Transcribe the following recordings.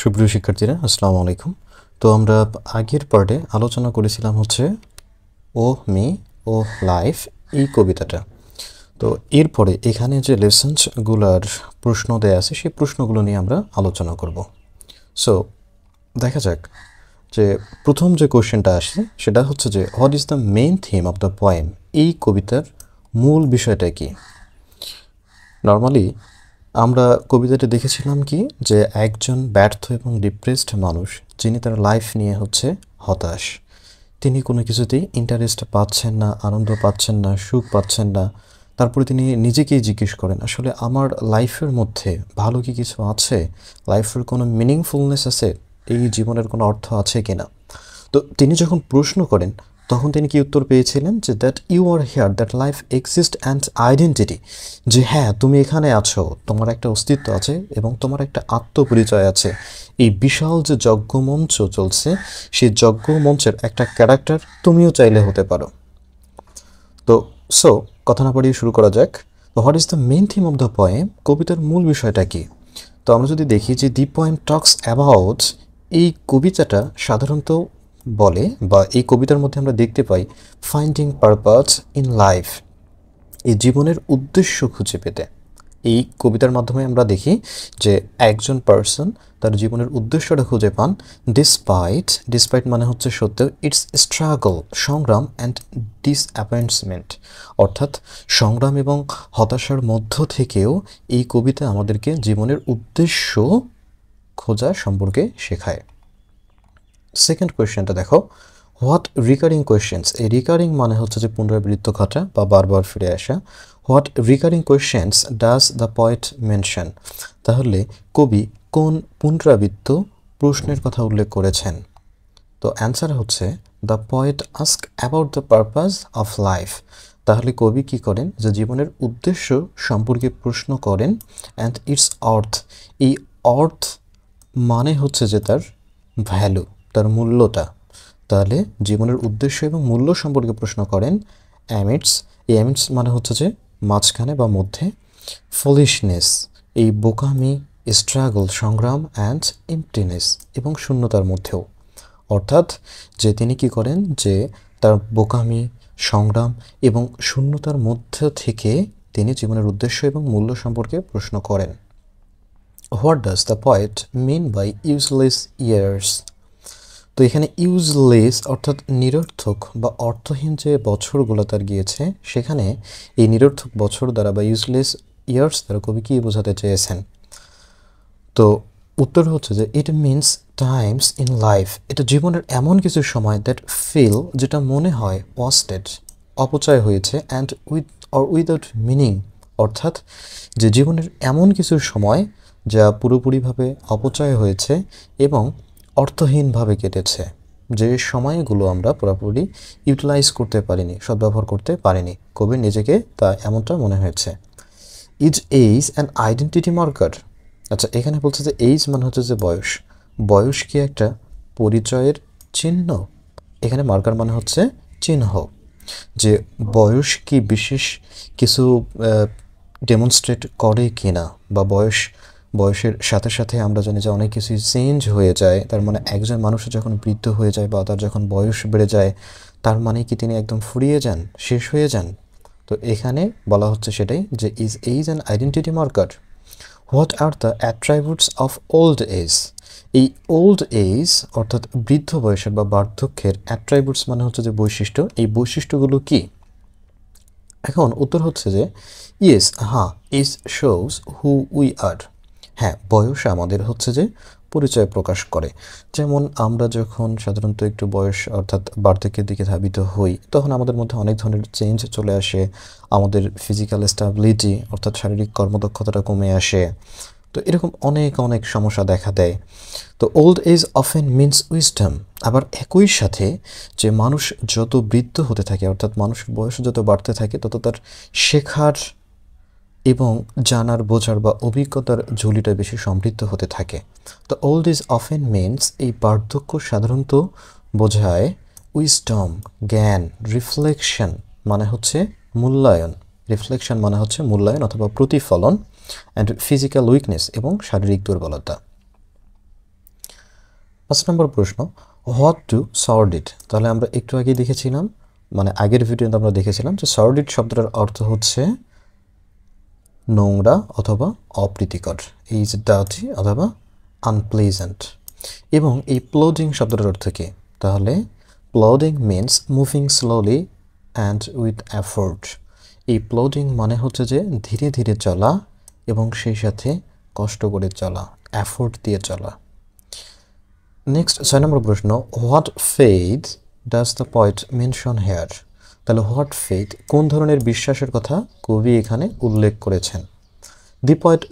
সুপ্রিয় শিক্ষার্থীরা আসসালামু আলাইকুম। তো আমরা আগের পার্টে আলোচনা করেছিলাম হচ্ছে ও মি ও লাইফ এই কবিতাটা। তো এরপরে এখানে যে লেসন্সগুলার প্রশ্ন দেয়া আছে সেই প্রশ্নগুলো নিয়ে আমরা আলোচনা করব। সো দেখা যাক যে প্রথম যে কোশ্চেনটা আসে সেটা হচ্ছে যে what is the main theme of the poem, এই কবিতার মূল বিষয়টা কি। নর্মালি আমরা কবিতাটি দেখেছিলাম কি যে একজন ব্যর্থ এবং ডিপ্রেসড মানুষ যিনি তার লাইফ নিয়ে হচ্ছে হতাশ, তিনি কোনো কিছুতেই ইন্টারেস্ট পাচ্ছেন না, আনন্দ পাচ্ছেন না, সুখ পাচ্ছেন না। তারপরে তিনি নিজেকেই জিজ্ঞেস করেন আসলে আমার লাইফের মধ্যে ভালো কি কিছু আছে, লাইফের কোনো মিনিংফুলনেস আছে, এই জীবনের কোনো অর্থ আছে কিনা। তো তিনি যখন প্রশ্ন করেন তখন তিনি কি উত্তর পেয়েছিলেন যে that you are here, that life exist and identity, যে হ্যাঁ তুমি এখানে আছো, তোমার একটা অস্তিত্ব আছে এবং তোমার একটা আত্মপরিচয় আছে। এই বিশাল যে যজ্ঞমঞ্চ চলছে সেই যজ্ঞমঞ্চের একটা ক্যারেক্টার তুমিও চাইলে হতে পারো। তো সো কথা না বাড়িয়ে শুরু করা যাক। তো what is the main theme of the poem, কবিতার মূল বিষয়টা কি। তো আমরা যদি দেখি যে দি পোয়েম টক্স অ্যাবাউট, এই কবিতাটা সাধারণত বলে বা এই কবিতার মধ্যে আমরা দেখতে পাই ফাইন্ডিং পারপাস ইন লাইফ, এই জীবনের উদ্দেশ্য খুঁজে পেতে। এই কবিতার মাধ্যমে আমরা দেখি যে একজন পার্সন তার জীবনের উদ্দেশ্যটা খুঁজে পান ডিসপাইট মানে হচ্ছে সত্ত্বেও, ইটস স্ট্রাগল সংগ্রাম অ্যান্ড ডিসঅ্যাপয়েন্টমেন্ট, অর্থাৎ সংগ্রাম এবং হতাশার মধ্য থেকেও এই কবিতা আমাদেরকে জীবনের উদ্দেশ্য খোঁজা সম্পর্কে শেখায়। সেকেন্ড কোয়েশ্চেনটা দেখো, হোয়াট রিকারিং কোয়েশ্চেন্স, এই রিকারিং মানে হচ্ছে যে পুনরাবৃত্ত ঘটা বা বারবার ফিরে আসা। What recurring questions does the poet mention, তাহলে কবি কোন পুনরাবৃত্ত প্রশ্নের কথা উল্লেখ করেছেন। তো অ্যান্সার হচ্ছে the poet ask about the purpose of life, তাহলে কবি কি করেন যে জীবনের উদ্দেশ্য সম্পর্কে প্রশ্ন করেন। অ্যান্ড ইটস অর্থ, এই অর্থ মানে হচ্ছে যে তার ভ্যালু, তার মূল্যটা। তাহলে জীবনের উদ্দেশ্য এবং মূল্য সম্পর্কে প্রশ্ন করেন। অ্যামিডস, এই অ্যামিডস মানে হচ্ছে যে মাঝখানে বা মধ্যে। ফলিশনেস, এই বোকামি, স্ট্রাগল সংগ্রাম, অ্যান্ড এমপ্টিনেস, এবং শূন্যতার মধ্যেও। অর্থাৎ যে তিনি কি করেন যে তার বোকামি, সংগ্রাম এবং শূন্যতার মধ্য থেকে তিনি জীবনের উদ্দেশ্য এবং মূল্য সম্পর্কে প্রশ্ন করেন। What does the poet mean by useless years, তো এখানে ইউজলেস অর্থাৎ নিরর্থক বা অর্থহীন যে বছরগুলো তার গিয়েছে, সেখানে এই নিরর্থক বছর দ্বারা বা ইউজলেস ইয়ার্স দ্বারা কবি কী বোঝাতে চেয়েছেন। তো উত্তর হচ্ছে যে it means Times in life, এটা জীবনের এমন কিছু সময় দ্যাট ফিল, যেটা মনে হয় ওয়াস্টেড, অপচয় হয়েছে, অ্যান্ড উইদাউট মিনিং, অর্থাৎ যে জীবনের এমন কিছু সময় যা পুরোপুরিভাবে অপচয় হয়েছে এবং অর্থহীনভাবে কেটেছে, যে সময়গুলো আমরা পুরোপুরি ইউটিলাইজ করতে পারিনি, সদ্ব্যবহার করতে পারিনি। কবির নিজেকে তা এমনটা মনে হয়েছে। Is age an identity marker, আচ্ছা এখানে বলছে যে এইজ মানে হচ্ছে যে বয়স, বয়স কি একটা পরিচয়ের চিহ্ন। এখানে মার্কার মানে হচ্ছে চিহ্ন, যে বয়স কি বিশেষ কিছু ডেমনস্ট্রেট করে কি না, বা বয়সের সাথে সাথে আমরা জানি যে অনেক কিছু চেঞ্জ হয়ে যায়। তার মানে একজন মানুষের যখন বৃদ্ধ হয়ে যায় বা তার যখন বয়স বেড়ে যায়, তার মানে কি তিনি একদম ফুরিয়ে যান, শেষ হয়ে যান। তো এখানে বলা হচ্ছে সেটাই যে is age an identity marker. What are the attributes of old age, এই ওল্ড এজ অর্থাৎ বৃদ্ধ বয়সের বা বার্ধক্যের অ্যাট্রিবিউটস মানে হচ্ছে যে বৈশিষ্ট্য, এই বৈশিষ্ট্যগুলো কি। এখন উত্তর হচ্ছে যে ইয়েস, হ্যাঁ, age shows who we are, হ্যাঁ বয়স আমাদের হচ্ছে যে পরিচয় প্রকাশ করে। যেমন আমরা যখন সাধারণত একটু বয়স অর্থাৎ বার্ধক্যের দিকে ধাবিত হই, তখন আমাদের মধ্যে অনেক ধরনের চেঞ্জ চলে আসে, আমাদের ফিজিক্যাল স্ট্যাবিলিটি অর্থাৎ শারীরিক কর্মদক্ষতাটা কমে আসে। তো এরকম অনেক অনেক সমস্যা দেখা দেয়। তো old age often means wisdom, আবার একই সাথে যে মানুষ যত বৃদ্ধ হতে থাকে অর্থাৎ মানুষের বয়স যত বাড়তে থাকে তত তার শেখার এবং জানার বোঝার বা অভিজ্ঞতার ঝুলিটা বেশি সমৃদ্ধ হতে থাকে। তো ওল্ড এজ অফেন মিনস, এই বার্ধক্য সাধারণত বোঝায় উইজডম জ্ঞান, রিফ্লেকশন মানে হচ্ছে মূল্যায়ন, রিফ্লেকশন মানে হচ্ছে মূল্যায়ন অথবা প্রতিফলন, অ্যান্ড ফিজিক্যাল উইকনেস এবং শারীরিক দুর্বলতা। 5 নম্বর প্রশ্ন, হোয়াট ডু সর্ডিড। তাহলে আমরা একটু আগে দেখেছিলাম, মানে আগের ভিডিওতে আমরা দেখেছিলাম যে সর্ডিড শব্দটার অর্থ হচ্ছে নোংরা অথবা অপ্রীতিকর, ইজ ডার্টি অথবা আনপ্লেজেন্ট। এবং এই প্লোডিং শব্দটার অর্থ কী? তাহলে plodding means moving slowly and with effort. এই প্লোডিং মানে হচ্ছে যে ধীরে ধীরে চলা এবং সেই সাথে কষ্ট করে চলা, এফোর্ট দিয়ে চলা। নেক্সট 6 নম্বর প্রশ্ন, what faith does the poet mention here. তাহলে হোয়াট ফেইথ, কোন ধরনের বিশ্বাসের কথা কবি এখানে উল্লেখ করেছেন? দি পয়েট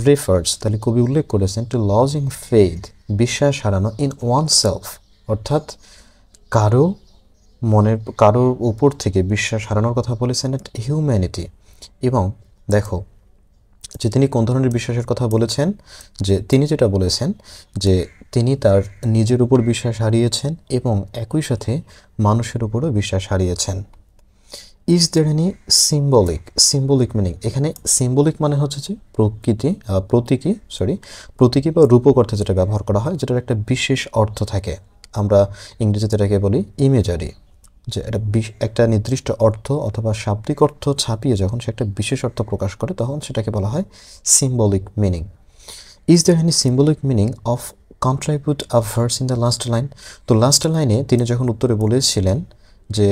রিফার্স, তাহলে কবি উল্লেখ করেছেন টু লজিং ফেইথ, বিশ্বাস হারানো, ইন ওয়ান সেলফ, অর্থাৎ কারোর উপর থেকে বিশ্বাস হারানোর কথা বলেছেন, এট হিউম্যানিটি। এবং দেখো যে তিনি কোন ধরনের বিশ্বাসের কথা বলেছেন, যে তিনি যেটা বলেছেন যে তিনি তার নিজের উপর বিশ্বাস হারিয়েছেন এবং একই সাথে মানুষের উপরও বিশ্বাস হারিয়েছেন। Is there any symbolic meaning, এখানে সিম্বলিক মানে হচ্ছে যে প্রতীকী বা রূপক অর্থে যেটা ব্যবহার করা হয়, যেটার একটা বিশেষ অর্থ থাকে। আমরা ইংরেজিতে এটাকে বলি ইমেজারি, যে একটা নির্দিষ্ট অর্থ অথবা শাব্দিক অর্থ ছাপিয়ে যখন সে একটা বিশেষ অর্থ প্রকাশ করে তখন সেটাকে বলা হয় symbolic meaning. Is there any symbolic meaning of contribute a verse in the last line. তো লাস্ট লাইনে তিনি যখন উত্তরে বলেছিলেন যে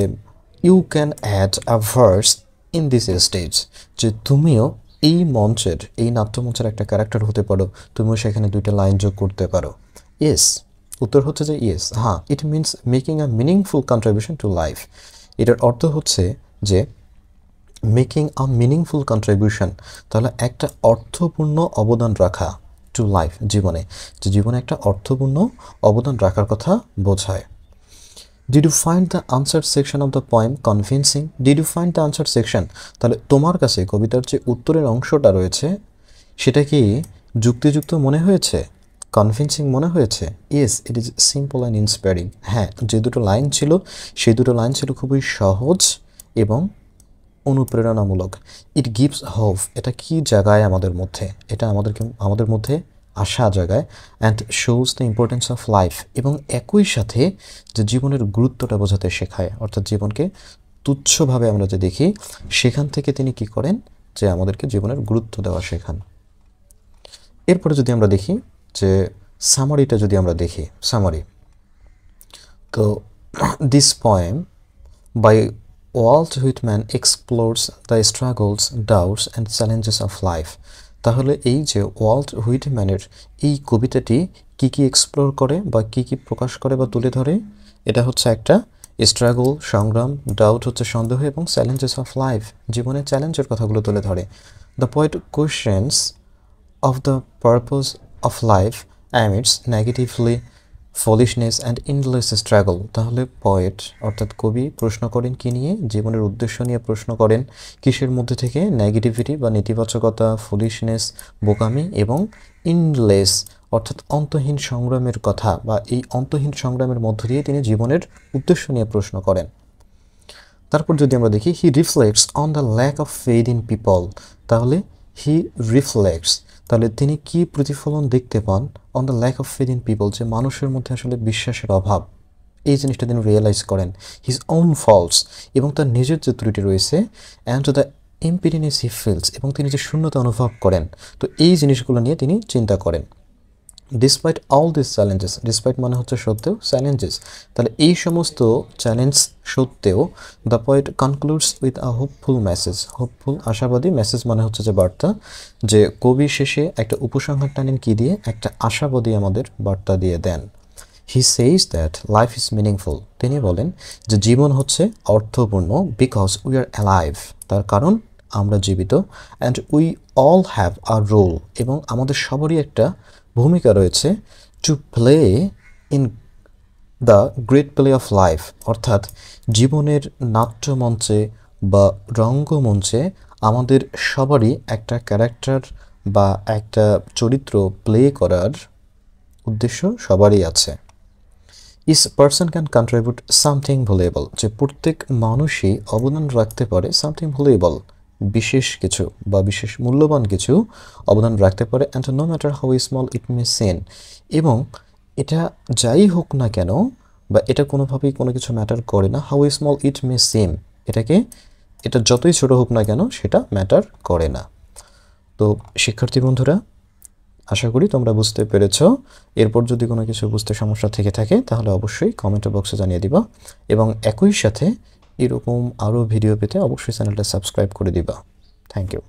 you can add a verse in this stage, যে তুমিও এই নাট্যমঞ্চের একটা ক্যারেক্টার হতে পারো, তুমিও সেখানে 2টা লাইন যোগ করতে পারো। ইয়েস, উত্তর হচ্ছে যে ইয়েস, হ্যাঁ, it means making a meaningful contribution to life. এটার অর্থ হচ্ছে যে মেকিং আ মিনিংফুল কন্ট্রিবিউশন, তাহলে একটা অর্থপূর্ণ অবদান রাখা টু লাইফ, জীবনে, যে জীবনে একটা অর্থপূর্ণ অবদান রাখার কথা বোঝায়। Did you find the answer section of the poem convincing. Did you find the answer section, তাহলে তোমার কাছে কবিতার যে উত্তরের অংশটা রয়েছে সেটা কি যুক্তিযুক্ত মনে হয়েছে, কনভিনসিং মনে হয়েছে? Yes, it is simple and inspiring. হ্যাঁ, যে 2টো লাইন ছিল সেই 2টো লাইন ছিল খুবই সহজ এবং অনুপ্রেরণামূলক। ইট গিভস হোপ, এটা কি জায়গায় এটা আমাদের মধ্যে আশা জাগায়। And shows the importance of life, এবং একই সাথে যে জীবনের গুরুত্বটা বোঝাতে শেখায়, অর্থাৎ জীবনকে তুচ্ছভাবে আমরা যে দেখি সেখান থেকে তিনি কি করেন, যে আমাদেরকে জীবনের গুরুত্ব দেওয়া শেখান। এরপরে যদি আমরা দেখি যে সামারিটা, যদি আমরা দেখি সামারি, তো this poem by Walt Whitman explores the struggles, doubts and challenges of life. তাহলে এই যে ওয়াল্ট হুইটম্যানের এই কবিতাটি কি কি এক্সপ্লোর করে বা কি কি প্রকাশ করে বা তুলে ধরে, এটা হচ্ছে একটা স্ট্রাগল, সংগ্রাম, ডাউট হচ্ছে সন্দেহ, এবং চ্যালেঞ্জেস অফ লাইফ, জীবনের চ্যালেঞ্জের কথাগুলো তুলে ধরে। The poet questions of the purpose of life amidst negatively foolishness and endless struggle. তাহলে পয়েট অর্থাৎ কবি প্রশ্ন করেন কি নিয়ে? জীবনের উদ্দেশ্য নিয়ে প্রশ্ন করেন। কিসের মধ্যে থেকে? নেগেটিভিটি বা নেতিবাচকতা, ফুলিশনেস বোকামি, এবং ইন্ডলেস অর্থাৎ অন্তহীন সংগ্রামের কথা, বা এই অন্তহীন সংগ্রামের মধ্য দিয়ে তিনি জীবনের উদ্দেশ্য নিয়ে প্রশ্ন করেন। তারপর যদি আমরা দেখি he reflects on the lack of faith in people. তাহলে হি রিফ্লেক্টস, তাহলে তিনি কি প্রতিফলন দেখতে পান? On the lack of faith in people, যে মানুষের মধ্যে আসলে বিশ্বাসের অভাব, এই জিনিসটা তিনি রিয়েলাইজ করেন। হিজ ওন ফল্টস, এবং তার নিজের যে ত্রুটি রয়েছে, অ্যান্ড দ্য এম্পিটিনেস হি ফিলস, এবং তিনি যে শূন্যতা অনুভব করেন, তো এই জিনিসগুলো নিয়ে তিনি চিন্তা করেন। Despite all this challenges, despite মানে হচ্ছে সত্ত্বেও, চ্যালেঞ্জেস, তাহলে এই সমস্ত চ্যালেঞ্জ সত্ত্বেও the poet concludes with a hopeful message, hopeful আশাবাদী, মেসেজ মানে হচ্ছে যে বার্তা, যে কবি শেষে একটা উপসংহার টানেন কি দিয়ে? একটা আশাবাদী আমাদের বার্তা দিয়ে দেন। He says that life is meaningful, তিনি বলেন যে জীবন হচ্ছে অর্থপূর্ণ, বিকজ উই আর অ্যালাইভ, তার কারণ আমরা জীবিত, and we all have a role, এবং আমাদের সবারই একটা ভূমিকা রয়েছে, to play in the great play of life, অর্থাৎ জীবনের নাট্যমঞ্চে বা রঙ্গমঞ্চে আমাদের সবারই একটা ক্যারেক্টার বা একটা চরিত্র প্লে করার উদ্দেশ্য সবারই আছে। Each person can contribute something valuable, যে প্রত্যেক মানুষই অবদান রাখতে পারে সামথিং ভ্যালুয়েবল, বিশেষ কিছু বা বিশেষ মূল্যবান কিছু অবদান রাখতে পারে, and no matter how small it may seem, এবং এটা যাই হোক না কেন বা এটা কোনোভাবেই কোনো কিছু ম্যাটার করে না, how small it May same, এটা যতই ছোট হোক না কেন সেটা ম্যাটার করে না। তো শিক্ষার্থী বন্ধুরা, আশা করি তোমরা বুঝতে পেরেছ। এরপর যদি কোনো কিছু বুঝতে সমস্যা থেকে থাকে তাহলে অবশ্যই কমেন্ট বক্সে জানিয়ে দিবা, এবং একই সাথে এরকম আরও ভিডিও পেতে অবশ্যই চ্যানেলটা সাবস্ক্রাইব করে দিবা। Thank you.